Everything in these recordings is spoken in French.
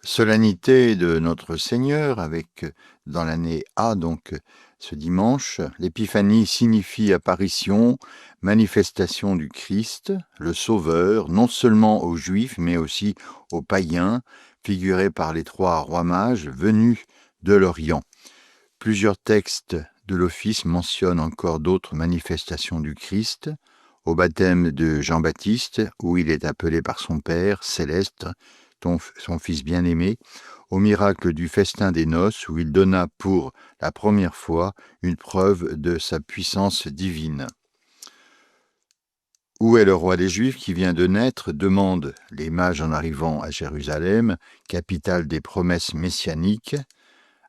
Solennité de notre Seigneur avec dans l'année A, donc ce dimanche. L'épiphanie signifie apparition, manifestation du Christ, le Sauveur, non seulement aux Juifs, mais aussi aux païens, figurés par les trois rois mages venus de l'Orient. Plusieurs textes de l'Office mentionnent encore d'autres manifestations du Christ, au baptême de Jean-Baptiste, où il est appelé par son Père céleste, son Fils bien-aimé, au miracle du festin des noces, où il donna pour la première fois une preuve de sa puissance divine. Où est le roi des Juifs qui vient de naître demandent les mages en arrivant à Jérusalem, capitale des promesses messianiques.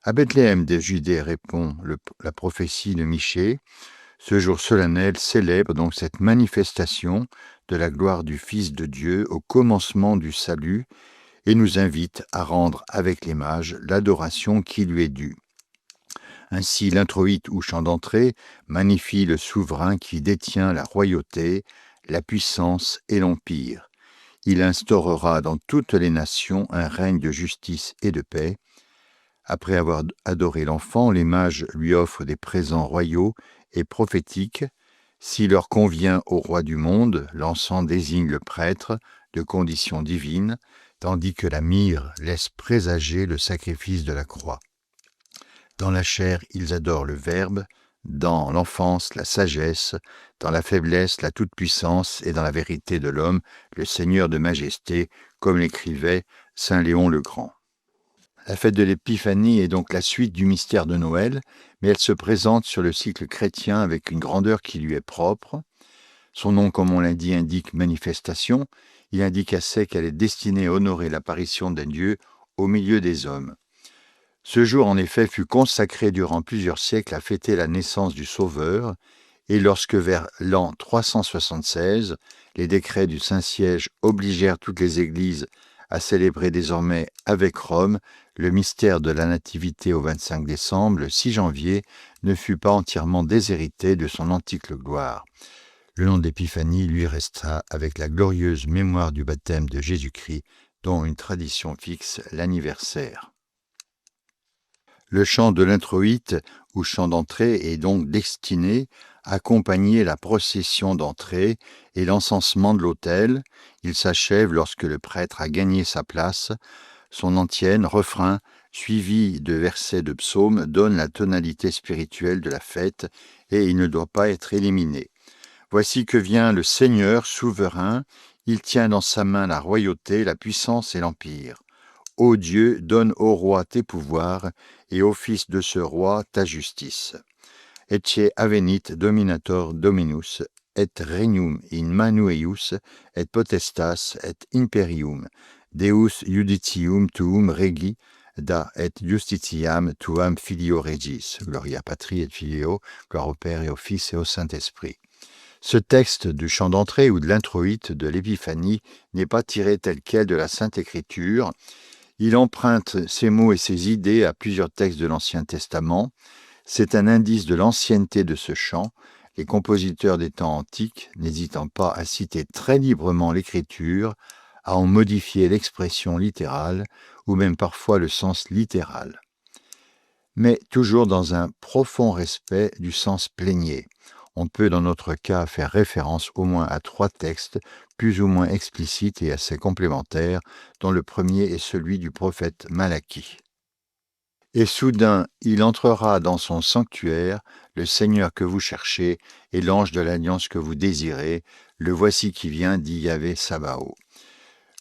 À Bethléem de Judée répond la prophétie de Michée. Ce jour solennel célèbre donc cette manifestation de la gloire du Fils de Dieu au commencement du salut et nous invite à rendre avec les mages l'adoration qui lui est due. Ainsi, l'introïte ou chant d'entrée magnifie le souverain qui détient la royauté, la puissance et l'empire. Il instaurera dans toutes les nations un règne de justice et de paix. Après avoir adoré l'enfant, les mages lui offrent des présents royaux et prophétiques. S'il leur convient au roi du monde, l'encens désigne le prêtre de condition divine, tandis que la myrrhe laisse présager le sacrifice de la croix. Dans la chair, ils adorent le Verbe, dans l'enfance, la sagesse, dans la faiblesse, la toute-puissance, et dans la vérité de l'homme, le Seigneur de majesté, comme l'écrivait saint Léon le Grand. La fête de l'Épiphanie est donc la suite du mystère de Noël, mais elle se présente sur le cycle chrétien avec une grandeur qui lui est propre. Son nom, comme on l'a dit, indique manifestation. Il indique assez qu'elle est destinée à honorer l'apparition d'un Dieu au milieu des hommes. Ce jour, en effet, fut consacré durant plusieurs siècles à fêter la naissance du Sauveur, et lorsque vers l'an 376, les décrets du Saint-Siège obligèrent toutes les églises à célébrer désormais avec Rome le mystère de la Nativité au 25 décembre, le 6 janvier ne fut pas entièrement déshérité de son antique gloire. Le nom d'Épiphanie lui resta avec la glorieuse mémoire du baptême de Jésus-Christ, dont une tradition fixe l'anniversaire. Le chant de l'introïte, ou chant d'entrée, est donc destiné à accompagner la procession d'entrée et l'encensement de l'autel. Il s'achève lorsque le prêtre a gagné sa place. Son antienne, refrain, suivi de versets de psaumes, donne la tonalité spirituelle de la fête et il ne doit pas être éliminé. Voici que vient le Seigneur souverain, il tient dans sa main la royauté, la puissance et l'empire. Ô Dieu, donne au roi tes pouvoirs, et au fils de ce roi ta justice. Ecce avenit dominator dominus, et regnum in manu eius, et potestas, et imperium. Deus judicium tuum regi, da et justitiam tuam filio regis. Gloria patri et filio, gloire au Père et au Fils et au Saint-Esprit. Ce texte du chant d'entrée ou de l'introïte de l'Épiphanie n'est pas tiré tel quel de la Sainte Écriture. Il emprunte ses mots et ses idées à plusieurs textes de l'Ancien Testament. C'est un indice de l'ancienneté de ce chant, les compositeurs des temps antiques n'hésitant pas à citer très librement l'Écriture, à en modifier l'expression littérale ou même parfois le sens littéral. Mais toujours dans un profond respect du sens plénier. On peut dans notre cas faire référence au moins à 3 textes plus ou moins explicites et assez complémentaires, dont le premier est celui du prophète Malachie. Et soudain, il entrera dans son sanctuaire, le Seigneur que vous cherchez, et l'ange de l'alliance que vous désirez, le voici qui vient, dit Yahvé Sabaoth.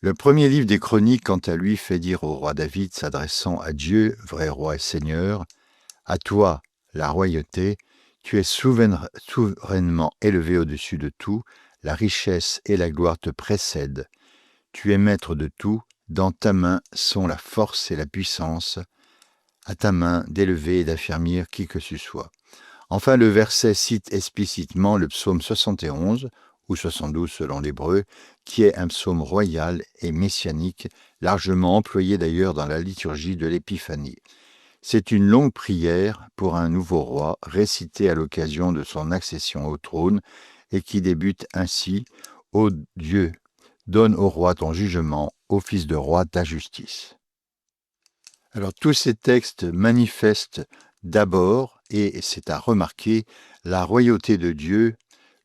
Le premier livre des Chroniques, quant à lui, fait dire au roi David, s'adressant à Dieu, vrai roi et Seigneur, « À toi, la royauté, tu es souverainement élevé au-dessus de tout, la richesse et la gloire te précèdent. Tu es maître de tout, dans ta main sont la force et la puissance, à ta main d'élever et d'affermir qui que ce soit. » Enfin, le verset cite explicitement le psaume 71, ou 72 selon l'hébreu, qui est un psaume royal et messianique, largement employé d'ailleurs dans la liturgie de l'Épiphanie. C'est une longue prière pour un nouveau roi, récitée à l'occasion de son accession au trône, et qui débute ainsi « Ô Dieu, donne au roi ton jugement, au fils de roi ta justice ». Alors tous ces textes manifestent d'abord, et c'est à remarquer, la royauté de Dieu.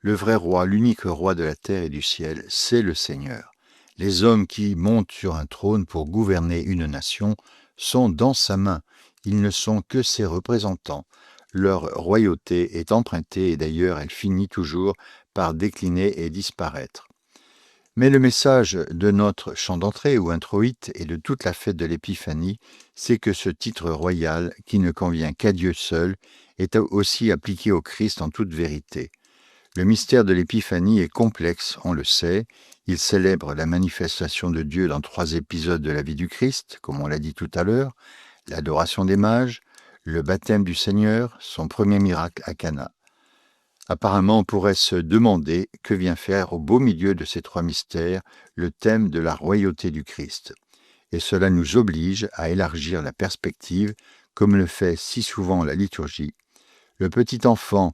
Le vrai roi, l'unique roi de la terre et du ciel, c'est le Seigneur. Les hommes qui montent sur un trône pour gouverner une nation sont dans sa main. Ils ne sont que ses représentants. Leur royauté est empruntée et d'ailleurs elle finit toujours par décliner et disparaître. Mais le message de notre chant d'entrée ou introïte et de toute la fête de l'Épiphanie, c'est que ce titre royal, qui ne convient qu'à Dieu seul, est aussi appliqué au Christ en toute vérité. Le mystère de l'Épiphanie est complexe, on le sait. Il célèbre la manifestation de Dieu dans 3 épisodes de la vie du Christ, comme on l'a dit tout à l'heure, l'adoration des mages, le baptême du Seigneur, son premier miracle à Cana. Apparemment, on pourrait se demander que vient faire au beau milieu de ces 3 mystères le thème de la royauté du Christ. Et cela nous oblige à élargir la perspective, comme le fait si souvent la liturgie. Le petit enfant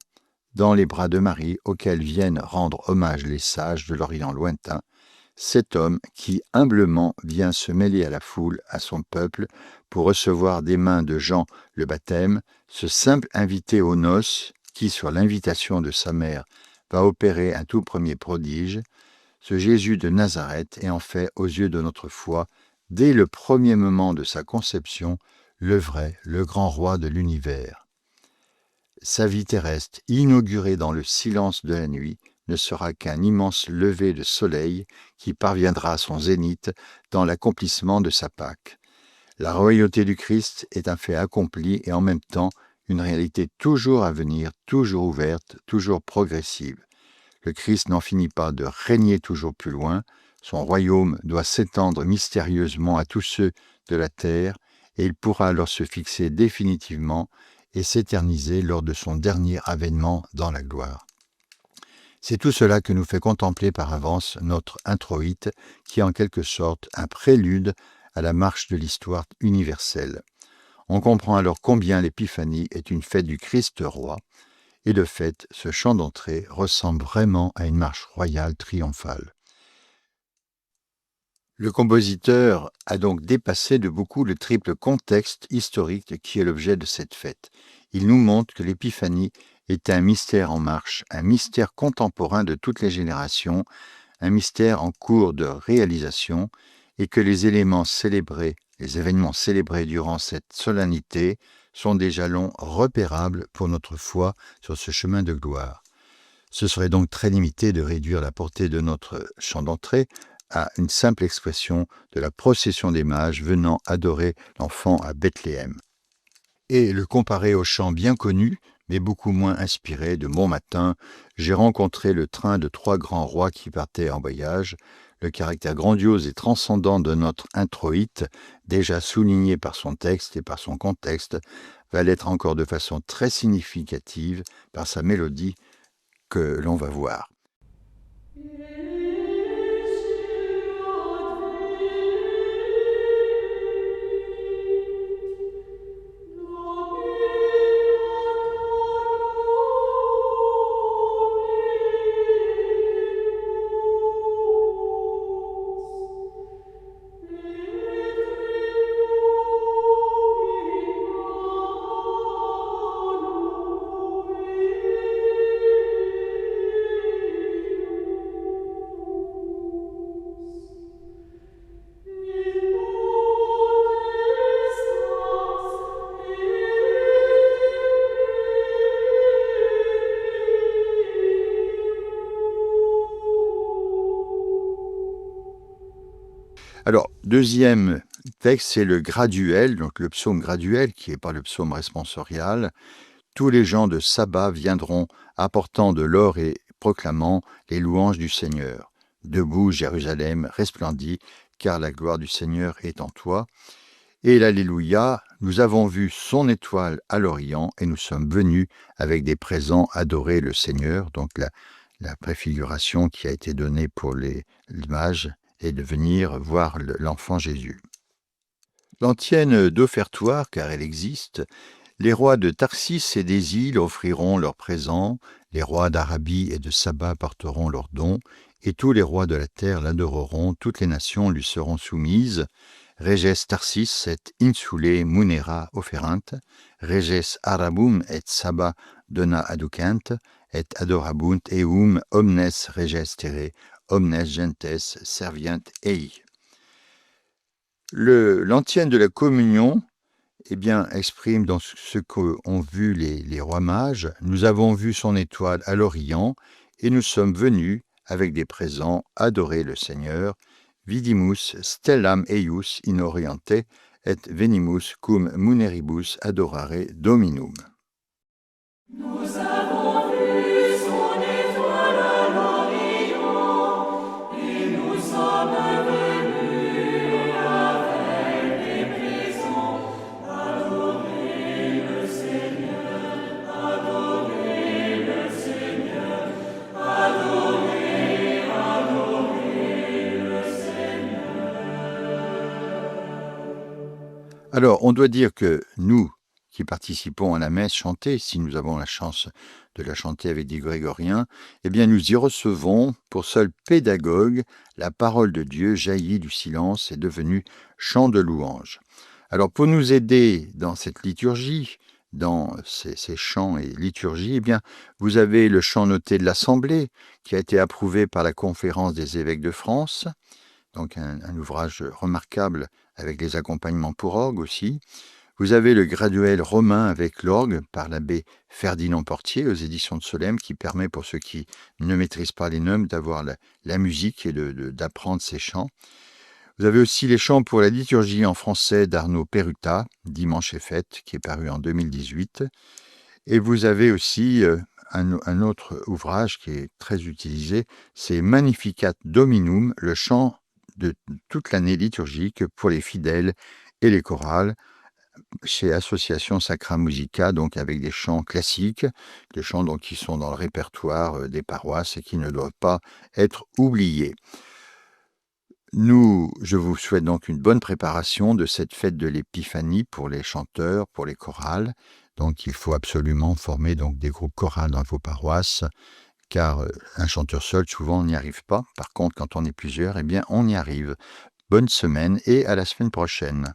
dans les bras de Marie, auquel viennent rendre hommage les sages de l'Orient lointain, cet homme qui humblement vient se mêler à la foule, à son peuple, pour recevoir des mains de Jean le baptême, ce simple invité aux noces, qui, sur l'invitation de sa mère, va opérer un tout premier prodige, ce Jésus de Nazareth est en fait, aux yeux de notre foi, dès le premier moment de sa conception, le vrai, le grand roi de l'univers. Sa vie terrestre, inaugurée dans le silence de la nuit, ne sera qu'un immense lever de soleil qui parviendra à son zénith dans l'accomplissement de sa Pâque. La royauté du Christ est un fait accompli et en même temps une réalité toujours à venir, toujours ouverte, toujours progressive. Le Christ n'en finit pas de régner toujours plus loin, son royaume doit s'étendre mystérieusement à tous ceux de la terre et il pourra alors se fixer définitivement et s'éterniser lors de son dernier avènement dans la gloire. C'est tout cela que nous fait contempler par avance notre introïte, qui est en quelque sorte un prélude à la marche de l'histoire universelle. On comprend alors combien l'Épiphanie est une fête du Christ roi, et de fait, ce chant d'entrée ressemble vraiment à une marche royale triomphale. Le compositeur a donc dépassé de beaucoup le triple contexte historique qui est l'objet de cette fête. Il nous montre que l'Épiphanie est un mystère en marche, un mystère contemporain de toutes les générations, un mystère en cours de réalisation, et que les événements célébrés durant cette solennité sont des jalons repérables pour notre foi sur ce chemin de gloire. Ce serait donc très limité de réduire la portée de notre chant d'entrée à une simple expression de la procession des mages venant adorer l'enfant à Bethléem, et le comparer au chant bien connu, mais beaucoup moins inspiré de Bon matin, j'ai rencontré le train de 3 grands rois qui partaient en voyage. Le caractère grandiose et transcendant de notre introïte, déjà souligné par son texte et par son contexte, va l'être encore de façon très significative par sa mélodie que l'on va voir. Alors, deuxième texte, c'est le graduel, donc le psaume graduel, qui n'est pas le psaume responsorial. Tous les gens de Saba viendront apportant de l'or et proclamant les louanges du Seigneur. Debout, Jérusalem, resplendis, car la gloire du Seigneur est en toi. Et l'Alléluia, nous avons vu son étoile à l'Orient et nous sommes venus avec des présents adorer le Seigneur, donc la préfiguration qui a été donnée pour les mages et de venir voir l'enfant Jésus. L'antienne d'offertoire, car elle existe, les rois de Tarsis et des îles offriront leurs présents, les rois d'Arabie et de Saba porteront leurs dons, et tous les rois de la terre l'adoreront, toutes les nations lui seront soumises. reges Tarsis et insulae munera offerant, reges Arabum et Saba dona aducant, et adorabunt eum omnes reges terrae, omnes gentes serviant ei. L'antienne de la communion exprime dans ce qu'ont vu les rois mages. Nous avons vu son étoile à l'Orient et nous sommes venus avec des présents adorer le Seigneur. Vidimus stellam eius in oriente et venimus cum muneribus adorare Dominum. Nous avons vu son étoile à l'Orient et nous sommes venus avec des présents adorer le Seigneur, adorer le Seigneur, adorer, adorer le Seigneur. Alors, on doit dire que nous, qui participons à la messe chantée, si nous avons la chance de la chanter avec des grégoriens, nous y recevons pour seul pédagogue la parole de Dieu jaillie du silence et devenue chant de louange. Alors pour nous aider dans cette liturgie, dans ces chants et liturgies, vous avez le chant noté de l'Assemblée qui a été approuvé par la Conférence des évêques de France, donc un ouvrage remarquable avec les accompagnements pour orgue aussi. Vous avez le graduel romain avec l'orgue par l'abbé Ferdinand Portier aux éditions de Solesmes qui permet pour ceux qui ne maîtrisent pas les neumes d'avoir la musique et d'apprendre ces chants. Vous avez aussi les chants pour la liturgie en français d'Arnaud Perruta, Dimanche et fête, qui est paru en 2018. Et vous avez aussi un autre ouvrage qui est très utilisé, c'est Magnificat Dominum, le chant de toute l'année liturgique pour les fidèles et les chorales, chez Association Sacra Musica, donc avec des chants classiques, des chants donc qui sont dans le répertoire des paroisses et qui ne doivent pas être oubliés. Je vous souhaite donc une bonne préparation de cette fête de l'Épiphanie pour les chanteurs, pour les chorales. Donc il faut absolument former donc des groupes chorales dans vos paroisses, car un chanteur seul, souvent, on n'y arrive pas. Par contre, quand on est plusieurs, on y arrive. Bonne semaine et à la semaine prochaine.